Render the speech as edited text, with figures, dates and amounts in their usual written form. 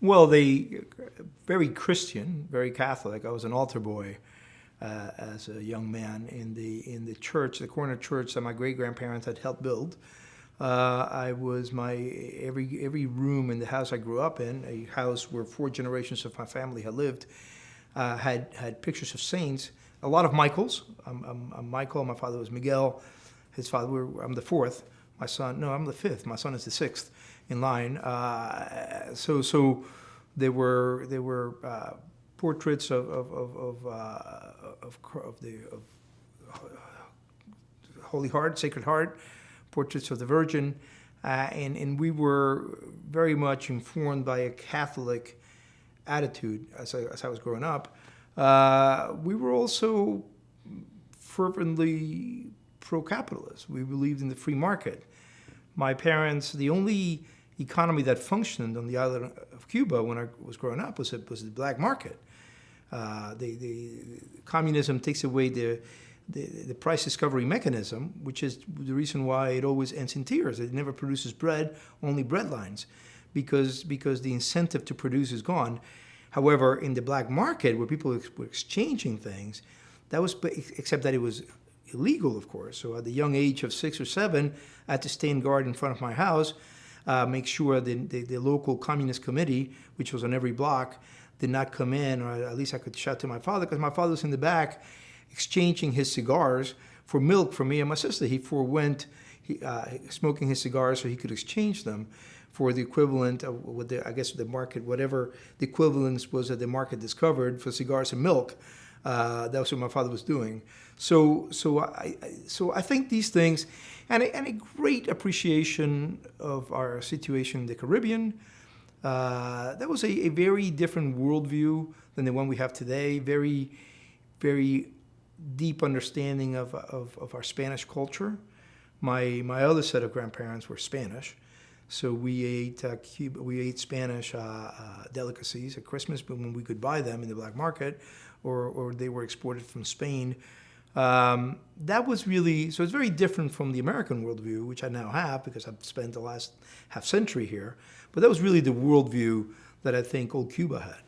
Well, they very Christian, very Catholic. I was an altar boy as a young man in the church, the corner church that my great grandparents had helped build. I was every room in the house I grew up in, a house where 4 generations of my family had lived, had pictures of saints. A lot of Michaels. I'm Michael. My father was Miguel. His father. I'm the 4th. My son. No, I'm the 5th. My son is the 6th in line. So there were portraits of the Holy Heart, Sacred Heart, portraits of the Virgin, and we were very much informed by a Catholic attitude as I was growing up. We were also fervently pro-capitalist. We believed in the free market. My parents, the only economy that functioned on the island of Cuba when I was growing up was the black market. The communism takes away the price discovery mechanism, which is the reason why it always ends in tears. It never produces bread, only bread lines, because the incentive to produce is gone. However, in the black market, where people were exchanging things, that was, except that it was illegal, of course. So at the young age of 6 or 7, I had to stand guard in front of my house, make sure the local communist committee, which was on every block, did not come in, or at least I could shout to my father, because my father was in the back exchanging his cigars for milk for me and my sister. He forewent smoking his cigars so he could exchange them for the equivalent of what the market, whatever the equivalence was that the market discovered for cigars and milk. That was what my father was doing. So I think these things, and a great appreciation of our situation in the Caribbean. That was a very different worldview than the one we have today. Very, very deep understanding of our Spanish culture. My other set of grandparents were Spanish, so we ate Spanish delicacies at Christmas, but when we could buy them in the black market, or they were exported from Spain. That was really, so it's very different from the American worldview, which I now have because I've spent the last half century here. But that was really the worldview that I think old Cuba had.